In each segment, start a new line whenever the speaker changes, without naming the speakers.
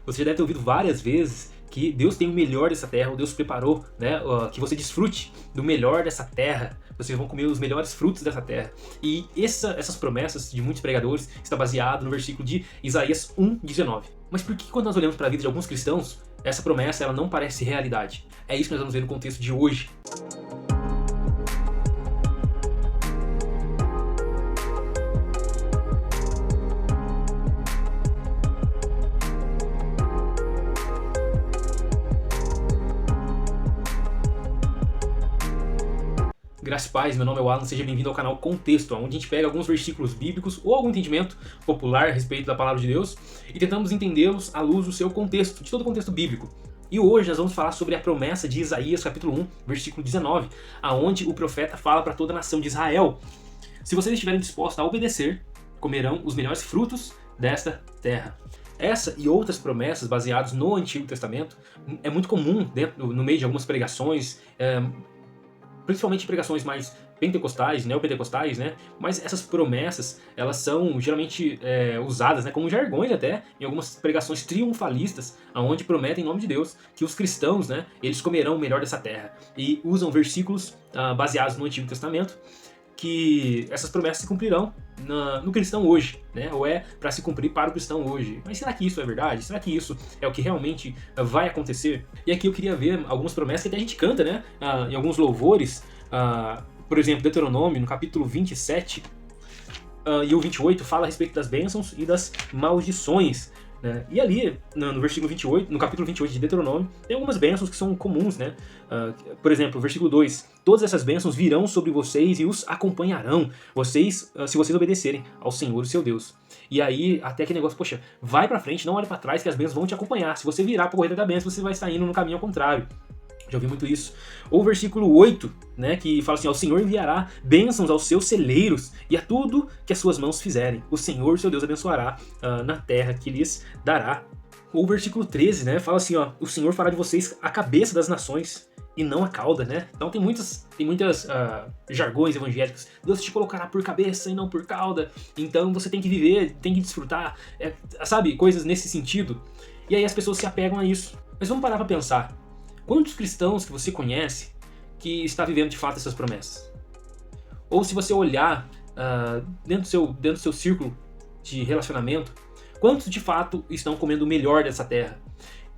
Você já deve ter ouvido várias vezes que Deus tem o melhor dessa terra, ou Deus preparou, né, que você desfrute do melhor dessa terra. Vocês vão comer os melhores frutos dessa terra. E essas promessas de muitos pregadores está baseado no versículo de Isaías 1:19. Mas por que quando nós olhamos para a vida de alguns cristãos, essa promessa ela não parece realidade? É isso que nós vamos ver no contexto de hoje. Graças e paz, meu nome é Alan, seja bem-vindo ao canal Contexto, onde a gente pega alguns versículos bíblicos ou algum entendimento popular a respeito da palavra de Deus e tentamos entendê-los à luz do seu contexto, de todo o contexto bíblico. E hoje nós vamos falar sobre a promessa de Isaías capítulo 1, versículo 19, aonde o profeta fala para toda a nação de Israel: se vocês estiverem dispostos a obedecer, comerão os melhores frutos desta terra. Essa e outras promessas baseadas no Antigo Testamento é muito comum no meio de algumas pregações, principalmente pregações mais pentecostais, neopentecostais, né? Mas essas promessas, elas são geralmente usadas, né, como jargões até, em algumas pregações triunfalistas, onde prometem em nome de Deus que os cristãos, né, eles comerão o melhor dessa terra. E usam versículos baseados no Antigo Testamento, que essas promessas se cumprirão no cristão hoje, né? Ou é para se cumprir para o cristão hoje. Mas será que isso é verdade? Será que isso é o que realmente vai acontecer? E aqui eu queria ver algumas promessas que até a gente canta, né? Em alguns louvores, por exemplo, Deuteronômio, no capítulo 27 e o 28, fala a respeito das bênçãos e das maldições, né? E ali, no versículo 28, no capítulo 28 de Deuteronômio, tem algumas bênçãos que são comuns, né? Por exemplo, versículo 2: todas essas bênçãos virão sobre vocês e os acompanharão, se vocês obedecerem ao Senhor, o seu Deus. E aí, até que negócio, poxa, vai pra frente, não olhe pra trás, que as bênçãos vão te acompanhar. Se você virar pra corrida da bênção, você vai estar indo no caminho ao contrário. Já ouvi muito isso. Ou o versículo 8, né, que fala assim: o Senhor enviará bênçãos aos seus celeiros e a tudo que as suas mãos fizerem. O Senhor, seu Deus, abençoará na terra que lhes dará. Ou o versículo 13, né, fala assim: o Senhor fará de vocês a cabeça das nações e não a cauda, né? Então tem muitas jargões evangélicos. Deus te colocará por cabeça e não por cauda. Então você tem que viver, tem que desfrutar, sabe? Coisas nesse sentido. E aí as pessoas se apegam a isso. Mas vamos parar pra pensar. Quantos cristãos que você conhece que está vivendo de fato essas promessas? Ou se você olhar dentro do seu círculo de relacionamento, quantos de fato estão comendo o melhor dessa terra?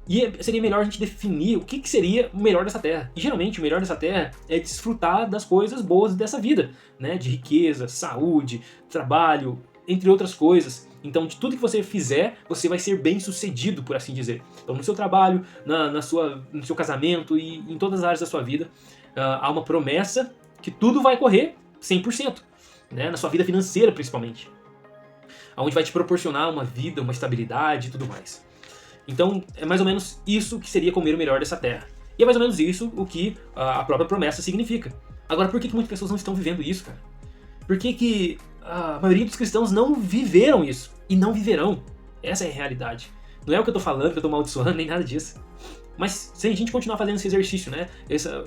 E seria melhor a gente definir o que seria o melhor dessa terra. E geralmente o melhor dessa terra é desfrutar das coisas boas dessa vida, né? De riqueza, saúde, trabalho, entre outras coisas. Então, de tudo que você fizer, você vai ser bem sucedido, por assim dizer. Então, no seu trabalho, no seu casamento e em todas as áreas da sua vida, há uma promessa que tudo vai correr 100%, né? Na sua vida financeira, principalmente. Onde vai te proporcionar uma vida, uma estabilidade e tudo mais. Então, é mais ou menos isso que seria comer o melhor dessa terra. E é mais ou menos isso o que a própria promessa significa. Agora, por que muitas pessoas não estão vivendo isso, cara? Por que a maioria dos cristãos não viveram isso? E não viverão. Essa é a realidade. Não é o que eu tô falando, que eu tô amaldiçoando, nem nada disso. Mas se a gente continuar fazendo esse exercício, né,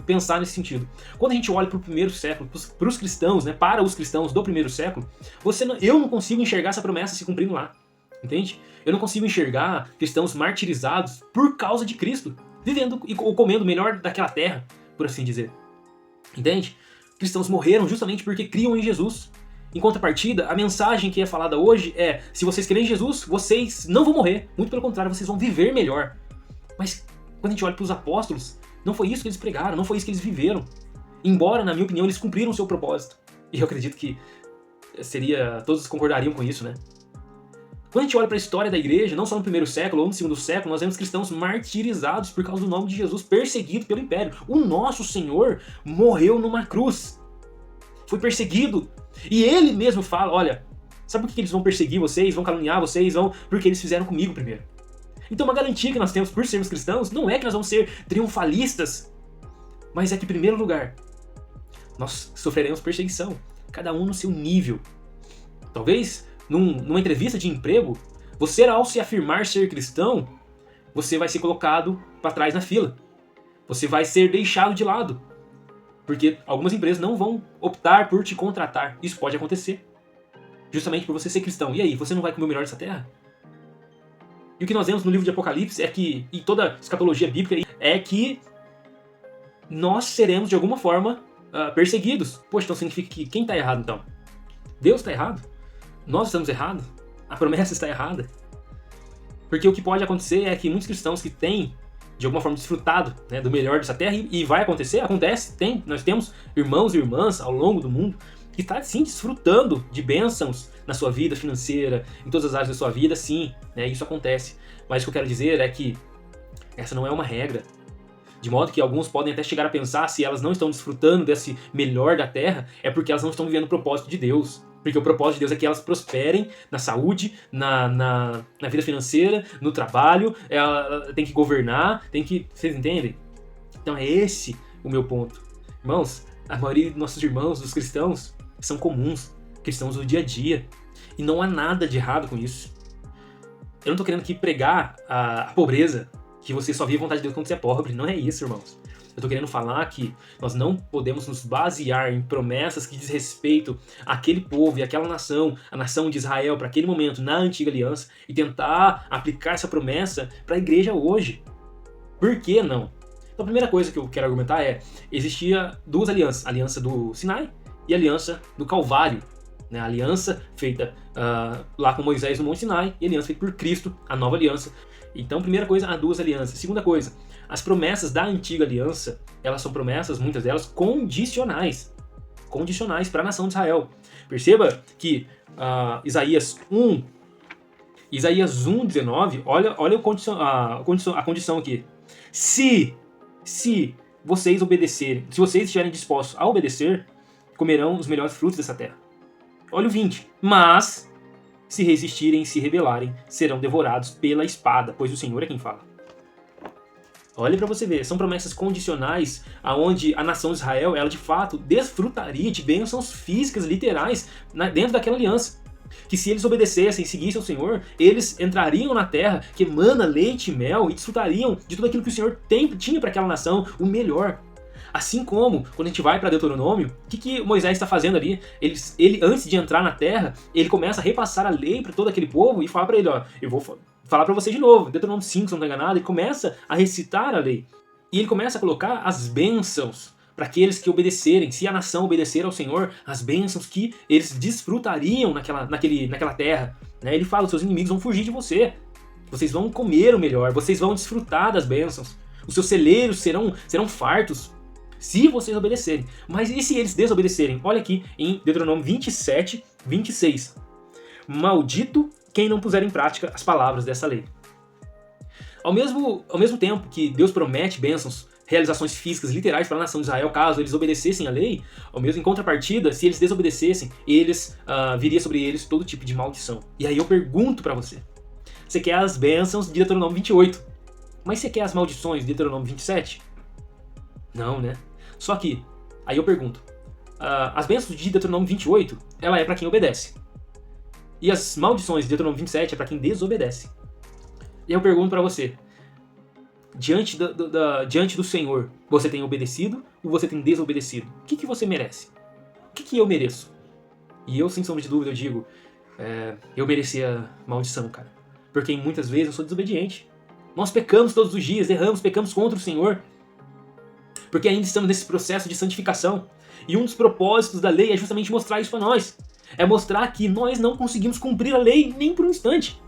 pensar nesse sentido. Quando a gente olha para o primeiro século, para os cristãos, né, para os cristãos do primeiro século, eu não consigo enxergar essa promessa se cumprindo lá. Entende? Eu não consigo enxergar cristãos martirizados por causa de Cristo, vivendo ou comendo o melhor daquela terra, por assim dizer. Entende? Cristãos morreram justamente porque criam em Jesus. Em contrapartida, a mensagem que é falada hoje é: se vocês crerem em Jesus, vocês não vão morrer. Muito pelo contrário, vocês vão viver melhor. Mas quando a gente olha para os apóstolos, não foi isso que eles pregaram, não foi isso que eles viveram. Embora, na minha opinião, eles cumpriram o seu propósito. E eu acredito que todos concordariam com isso, né? Quando a gente olha para a história da igreja, não só no primeiro século ou no segundo século, nós vemos cristãos martirizados por causa do nome de Jesus, perseguidos pelo império. O nosso Senhor morreu numa cruz. Foi perseguido. E ele mesmo fala: olha, sabe por que eles vão perseguir vocês, vão caluniar vocês, porque eles fizeram comigo primeiro. Então uma garantia que nós temos por sermos cristãos não é que nós vamos ser triunfalistas, mas é que, em primeiro lugar, nós sofreremos perseguição, cada um no seu nível. Talvez, numa entrevista de emprego, você, ao se afirmar ser cristão, você vai ser colocado para trás na fila. Você vai ser deixado de lado. Porque algumas empresas não vão optar por te contratar. Isso pode acontecer. Justamente por você ser cristão. E aí, você não vai comer o melhor dessa terra? E o que nós vemos no livro de Apocalipse é que, e toda a escatologia bíblica, é que nós seremos de alguma forma perseguidos. Poxa, então significa que quem está errado então? Deus está errado? Nós estamos errados? A promessa está errada? Porque o que pode acontecer é que muitos cristãos que têm, de alguma forma, desfrutado, né, do melhor dessa terra, e vai acontecer, nós temos irmãos e irmãs ao longo do mundo que está sim desfrutando de bênçãos na sua vida financeira, em todas as áreas da sua vida, sim, né, isso acontece. Mas o que eu quero dizer é que essa não é uma regra. De modo que alguns podem até chegar a pensar, se elas não estão desfrutando desse melhor da terra, é porque elas não estão vivendo o propósito de Deus. Porque o propósito de Deus é que elas prosperem na saúde, na vida financeira, no trabalho, ela tem que governar, tem que... Vocês entendem? Então é esse o meu ponto. Irmãos, a maioria dos nossos irmãos, dos cristãos, são comuns, cristãos do dia a dia. E não há nada de errado com isso. Eu não estou querendo aqui pregar a pobreza, que você só vive a vontade de Deus quando você é pobre. Não é isso, irmãos. Eu tô querendo falar que nós não podemos nos basear em promessas que diz respeito àquele povo e àquela nação, a nação de Israel, para aquele momento, na antiga aliança, e tentar aplicar essa promessa para a igreja hoje. Por que não? Então a primeira coisa que eu quero argumentar é, existia duas alianças, a aliança do Sinai e a aliança do Calvário. Né? A aliança feita lá com Moisés no Monte Sinai e a aliança feita por Cristo, a nova aliança. Então, primeira coisa, há duas alianças. Segunda coisa, as promessas da antiga aliança, elas são promessas, muitas delas, condicionais. Condicionais para a nação de Israel. Perceba que Isaías 1:19, olha a condição aqui. Se vocês obedecerem, se vocês estiverem dispostos a obedecer, comerão os melhores frutos dessa terra. Olha o 20. Mas, se resistirem e se rebelarem, serão devorados pela espada, pois o Senhor é quem fala. Olha para você ver, são promessas condicionais aonde a nação de Israel, ela de fato desfrutaria de bênçãos físicas, literais, dentro daquela aliança. Que se eles obedecessem e seguissem o Senhor, eles entrariam na terra que emana leite e mel e desfrutariam de tudo aquilo que o Senhor tinha para aquela nação, o melhor. Assim como, quando a gente vai para Deuteronômio, o que Moisés está fazendo ali? Ele, antes de entrar na terra, ele começa a repassar a lei para todo aquele povo e fala para ele, ó, eu vou falar para você de novo, Deuteronômio 5, se não estou enganado, ele começa a recitar a lei. E ele começa a colocar as bênçãos para aqueles que obedecerem, se a nação obedecer ao Senhor, as bênçãos que eles desfrutariam naquela terra. Né? Ele fala, os seus inimigos vão fugir de você, vocês vão comer o melhor, vocês vão desfrutar das bênçãos, os seus celeiros serão fartos, se vocês obedecerem. Mas e se eles desobedecerem? Olha aqui em Deuteronômio 27, 26. Maldito quem não puser em prática as palavras dessa lei. Ao mesmo tempo que Deus promete bênçãos, realizações físicas literais para a nação de Israel, caso eles obedecessem a lei, ao mesmo em contrapartida, se eles desobedecessem, viria sobre eles todo tipo de maldição. E aí eu pergunto para você, você quer as bênçãos de Deuteronômio 28, mas você quer as maldições de Deuteronômio 27? Não, né? Só que, aí eu pergunto, as bênçãos de Deuteronômio 28, ela é para quem obedece. E as maldições de Deuteronômio 27 é para quem desobedece. E eu pergunto para você, diante do Senhor, você tem obedecido ou você tem desobedecido? O que você merece? O que eu mereço? E eu, sem sombra de dúvida, eu digo, eu merecia maldição, cara. Porque muitas vezes eu sou desobediente. Nós pecamos todos os dias, erramos, pecamos contra o Senhor. Porque ainda estamos nesse processo de santificação. E um dos propósitos da lei é justamente mostrar isso para nós. É mostrar que nós não conseguimos cumprir a lei nem por um instante.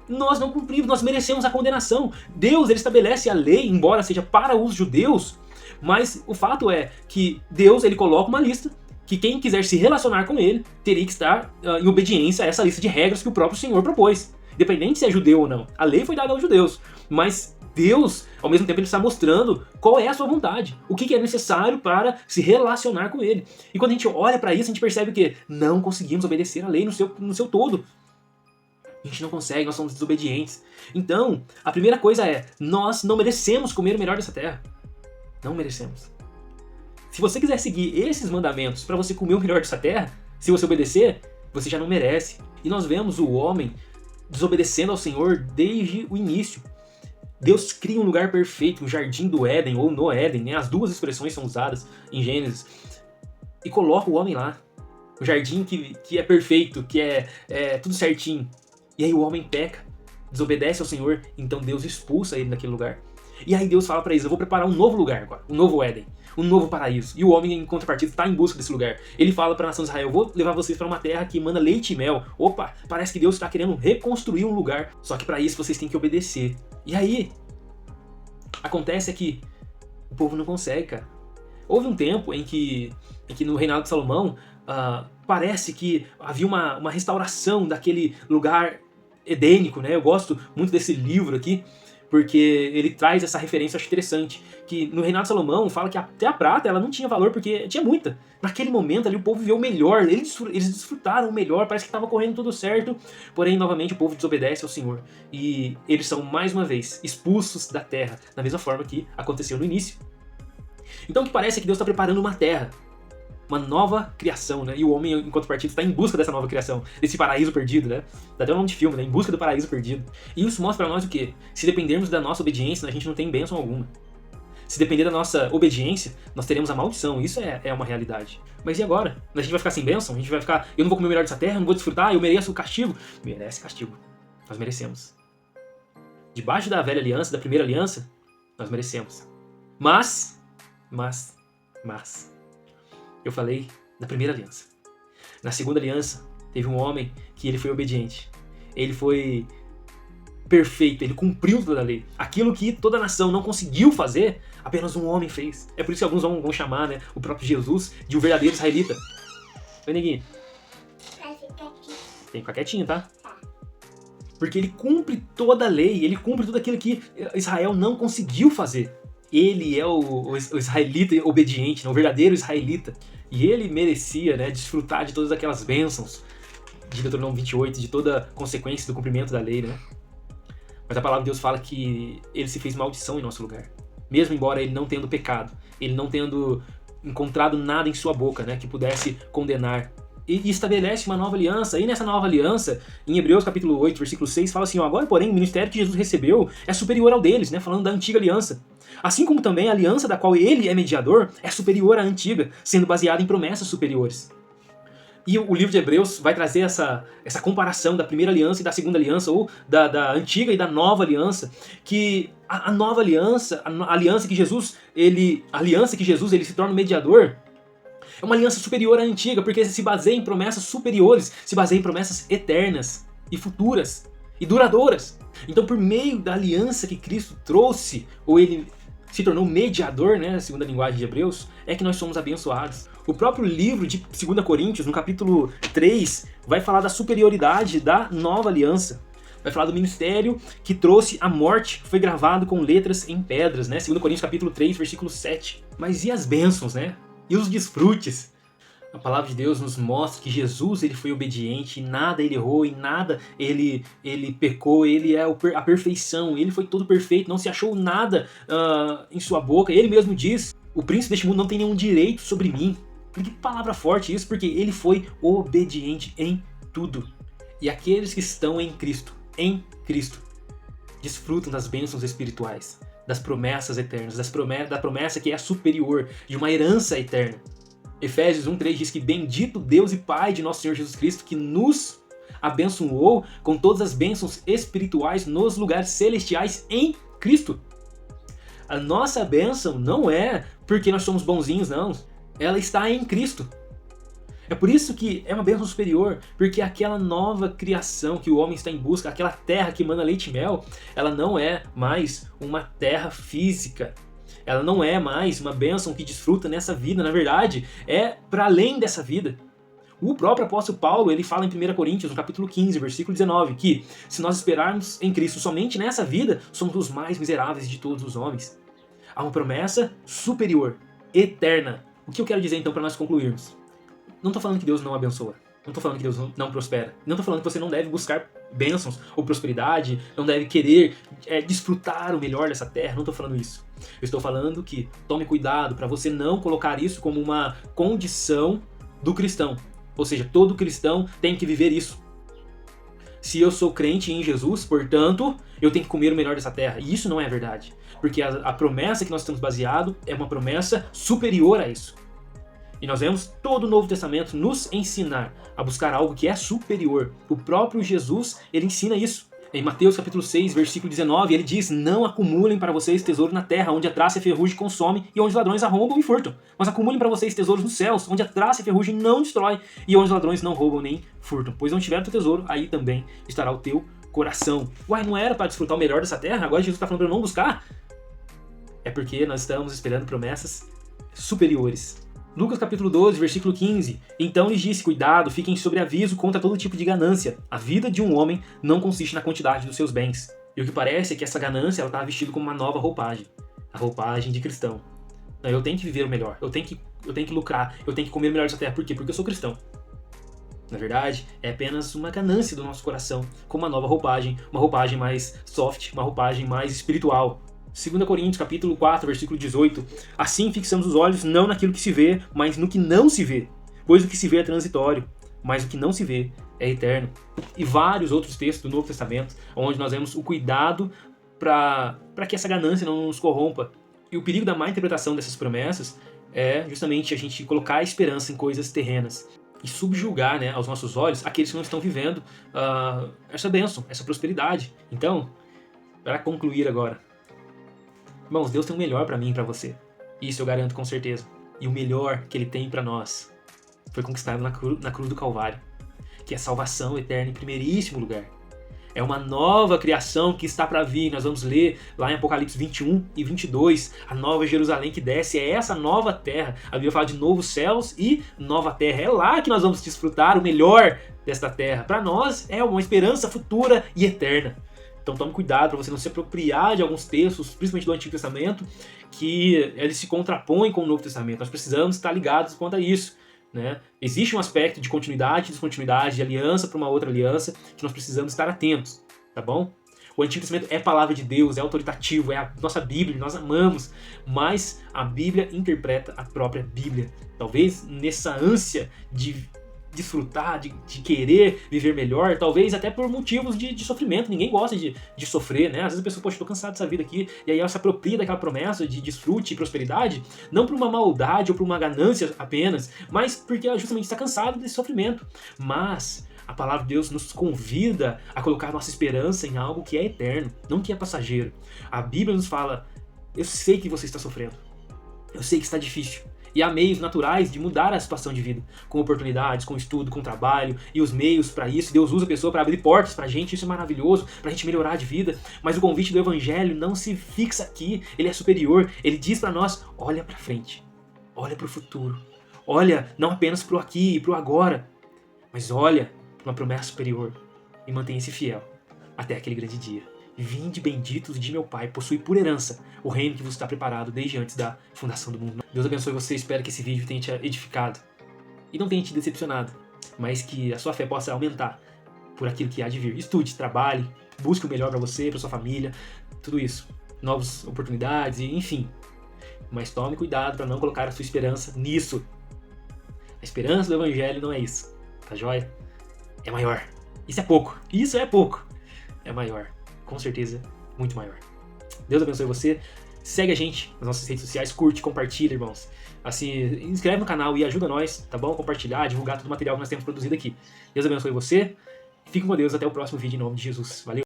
Nós não cumprimos, nós merecemos a condenação. Deus, ele estabelece a lei, embora seja para os judeus, mas o fato é que Deus, ele coloca uma lista que quem quiser se relacionar com ele teria que estar em obediência a essa lista de regras que o próprio Senhor propôs. Independente se é judeu ou não. A lei foi dada aos judeus, mas Deus, ao mesmo tempo, ele está mostrando qual é a sua vontade, o que é necessário para se relacionar com ele. E quando a gente olha para isso, a gente percebe que não conseguimos obedecer a lei no seu todo. A gente não consegue, nós somos desobedientes. Então, a primeira coisa é, nós não merecemos comer o melhor dessa terra. Não merecemos. Se você quiser seguir esses mandamentos para você comer o melhor dessa terra, se você obedecer, você já não merece. E nós vemos o homem desobedecendo ao Senhor desde o início. Deus cria um lugar perfeito, um jardim do Éden, ou no Éden, né? As duas expressões são usadas em Gênesis. E coloca o homem lá. O jardim que é perfeito, que é tudo certinho. E aí o homem peca. desobedece ao Senhor, então Deus expulsa ele daquele lugar. E aí Deus fala para eles, eu vou preparar um novo lugar agora, um novo Éden, um novo paraíso. E o homem, em contrapartida, está em busca desse lugar. Ele fala para a nação de Israel, eu vou levar vocês para uma terra que emana leite e mel. Opa, parece que Deus está querendo reconstruir um lugar, só que para isso vocês têm que obedecer. E aí, acontece é que o povo não consegue, cara. Houve um tempo em que no reinado de Salomão, parece que havia uma restauração daquele lugar edênico, né? Eu gosto muito desse livro aqui, porque ele traz essa referência, eu acho interessante, que no reinado de Salomão fala que até a prata ela não tinha valor, porque tinha muita. Naquele momento ali o povo viveu o melhor, eles desfrutaram o melhor, parece que estava correndo tudo certo, porém novamente o povo desobedece ao Senhor. E eles são mais uma vez expulsos da terra, da mesma forma que aconteceu no início. Então o que parece é que Deus está preparando uma terra, uma nova criação, né? E o homem, enquanto partido, está em busca dessa nova criação, desse paraíso perdido, né? Dá até um nome de filme, né? Em busca do paraíso perdido. E isso mostra para nós o quê? Se dependermos da nossa obediência, a gente não tem bênção alguma. Se depender da nossa obediência, nós teremos a maldição. Isso é uma realidade. Mas e agora? A gente vai ficar sem bênção? A gente vai ficar, eu não vou comer o melhor dessa terra, não vou desfrutar, eu mereço o castigo. Merece castigo. Nós merecemos. Debaixo da velha aliança, da primeira aliança, nós merecemos. Mas, eu falei da primeira aliança. Na segunda aliança, teve um homem que ele foi obediente. Ele foi perfeito, ele cumpriu toda a lei. Aquilo que toda a nação não conseguiu fazer, apenas um homem fez. É por isso que alguns vão chamar, né, o próprio Jesus de um verdadeiro israelita. Oi, neguinho. Tem que ficar quietinho, tá? Porque ele cumpre toda a lei, ele cumpre tudo aquilo que Israel não conseguiu fazer. Ele é o israelita obediente, né? O verdadeiro israelita. E ele merecia, né, desfrutar de todas aquelas bênçãos de Deuteronômio 28, de toda a consequência do cumprimento da lei, né? Mas a palavra de Deus fala que ele se fez maldição em nosso lugar. Mesmo embora ele não tendo pecado, ele não tendo encontrado nada em sua boca, né, que pudesse condenar. E estabelece uma nova aliança. E nessa nova aliança, em Hebreus capítulo 8, versículo 6, fala assim, ó, agora, porém, o ministério que Jesus recebeu é superior ao deles, né, falando da antiga aliança. Assim como também a aliança da qual ele é mediador é superior à antiga, sendo baseada em promessas superiores. E o livro de Hebreus vai trazer essa comparação da primeira aliança e da segunda aliança, ou da antiga e da nova aliança, que a nova aliança, a aliança que Jesus ele se torna o mediador, é uma aliança superior à antiga, porque se baseia em promessas superiores, se baseia em promessas eternas e futuras e duradouras. Então, por meio da aliança que Cristo trouxe, ou ele se tornou mediador, né, segundo a linguagem de Hebreus, é que nós somos abençoados. O próprio livro de 2 Coríntios, no capítulo 3, vai falar da superioridade da nova aliança. Vai falar do ministério que trouxe a morte, foi gravado com letras em pedras, né? 2 Coríntios capítulo 3, versículo 7. Mas e as bênçãos, né? E os desfrutes? A palavra de Deus nos mostra que Jesus ele foi obediente, em nada ele errou, em nada ele pecou, ele é a perfeição, ele foi todo perfeito, não se achou nada em sua boca. Ele mesmo diz, o príncipe deste mundo não tem nenhum direito sobre mim. Que palavra forte isso, porque ele foi obediente em tudo. E aqueles que estão em Cristo, desfrutam das bênçãos espirituais, das promessas eternas, da promessa que é superior, de uma herança eterna. Efésios 1:3 diz que bendito Deus e Pai de nosso Senhor Jesus Cristo, que nos abençoou com todas as bênçãos espirituais nos lugares celestiais em Cristo. A nossa bênção não é porque nós somos bonzinhos, não. Ela está em Cristo. É por isso que é uma bênção superior, porque aquela nova criação que o homem está em busca, aquela terra que emana leite e mel, ela não é mais uma terra física. Ela não é mais uma bênção que desfruta nessa vida. Na verdade, é para além dessa vida. O próprio apóstolo Paulo, ele fala em 1 Coríntios, no capítulo 15, versículo 19, que se nós esperarmos em Cristo somente nessa vida, somos os mais miseráveis de todos os homens. Há uma promessa superior, eterna. O que eu quero dizer então para nós concluirmos? Não estou falando que Deus não abençoa. Não estou falando que Deus não prospera. Não estou falando que você não deve buscar bênçãos ou prosperidade, não deve querer desfrutar o melhor dessa terra. Não estou falando isso. Eu estou falando que tome cuidado para você não colocar isso como uma condição do cristão. Ou seja, todo cristão tem que viver isso. Se eu sou crente em Jesus, portanto, eu tenho que comer o melhor dessa terra. E isso não é verdade. Porque a promessa que nós estamos baseados é uma promessa superior a isso. E nós vemos todo o Novo Testamento nos ensinar a buscar algo que é superior. O próprio Jesus, ele ensina isso. Em Mateus capítulo 6, versículo 19, ele diz: não acumulem para vocês tesouro na terra, onde a traça e a ferrugem consomem e onde os ladrões arrombam e furtam. Mas acumulem para vocês tesouros nos céus, onde a traça e a ferrugem não destrói e onde os ladrões não roubam nem furtam. Pois onde tiver o teu tesouro, aí também estará o teu coração. Uai, não era para desfrutar o melhor dessa terra? Agora Jesus está falando para eu não buscar? É porque nós estamos esperando promessas superiores. Lucas capítulo 12, versículo 15. Então lhes disse: cuidado, fiquem sobre aviso contra todo tipo de ganância. A vida de um homem não consiste na quantidade dos seus bens. E o que parece é que essa ganância está vestida como uma nova roupagem. A roupagem de cristão. Não, eu tenho que viver o melhor. Eu tenho que lucrar. Eu tenho que comer o melhor dessa terra. Por quê? Porque eu sou cristão. Na verdade, é apenas uma ganância do nosso coração com uma nova roupagem. Uma roupagem mais soft, uma roupagem mais espiritual. 2 Coríntios capítulo 4, versículo 18. Assim fixamos os olhos não naquilo que se vê, mas no que não se vê. Pois o que se vê é transitório, mas o que não se vê é eterno. E vários outros textos do Novo Testamento, onde nós vemos o cuidado para que essa ganância não nos corrompa. E o perigo da má interpretação dessas promessas é justamente a gente colocar a esperança em coisas terrenas e subjugar, né, aos nossos olhos aqueles que não estão vivendo essa bênção, essa prosperidade. Então, para concluir agora, irmãos, Deus tem o melhor para mim e para você. Isso eu garanto com certeza. E o melhor que Ele tem para nós foi conquistado na cruz do Calvário, que é salvação eterna em primeiríssimo lugar. É uma nova criação que está para vir. Nós vamos ler lá em Apocalipse 21 e 22, a nova Jerusalém que desce. É essa nova terra. A Bíblia fala de novos céus e nova terra. É lá que nós vamos desfrutar o melhor desta terra. Para nós é uma esperança futura e eterna. Então tome cuidado para você não se apropriar de alguns textos, principalmente do Antigo Testamento, que eles se contrapõem com o Novo Testamento. Nós precisamos estar ligados quanto a isso, né? Existe um aspecto de continuidade, descontinuidade, de aliança para uma outra aliança, que nós precisamos estar atentos, tá bom? O Antigo Testamento é palavra de Deus, é autoritativo, é a nossa Bíblia, nós amamos, mas a Bíblia interpreta a própria Bíblia. Talvez nessa ânsia de desfrutar, de querer viver melhor, talvez até por motivos de sofrimento. Ninguém gosta de sofrer, né? Às vezes a pessoa, poxa, tô cansado dessa vida aqui, e aí ela se apropria daquela promessa de desfrute e prosperidade, não por uma maldade ou por uma ganância apenas, mas porque ela justamente está cansada desse sofrimento. Mas a palavra de Deus nos convida a colocar nossa esperança em algo que é eterno, não que é passageiro. A Bíblia nos fala: eu sei que você está sofrendo, eu sei que está difícil, e há meios naturais de mudar a situação de vida, com oportunidades, com estudo, com trabalho, e os meios para isso. Deus usa a pessoa para abrir portas pra gente, isso é maravilhoso, pra gente melhorar de vida. Mas o convite do Evangelho não se fixa aqui, ele é superior. Ele diz para nós: olha para frente, olha para o futuro, olha não apenas pro aqui e pro agora, mas olha para uma promessa superior e mantenha-se fiel até aquele grande dia. Vinde benditos de meu Pai, possui por herança o reino que vos está preparado desde antes da fundação do mundo. Deus abençoe você, espero que esse vídeo tenha te edificado e não tenha te decepcionado, mas que a sua fé possa aumentar por aquilo que há de vir. Estude, trabalhe, busque o melhor para você, para sua família, tudo isso, novas oportunidades, enfim. Mas tome cuidado para não colocar a sua esperança nisso. A esperança do Evangelho não é isso, tá joia? É maior. Isso é pouco, é maior. Com certeza, muito maior. Deus abençoe você. Segue a gente nas nossas redes sociais, curte, compartilha, irmãos. Assim, inscreve no canal e ajuda nós, tá bom? Compartilhar, divulgar todo o material que nós temos produzido aqui. Deus abençoe você. Fique com Deus, até o próximo vídeo em nome de Jesus. Valeu!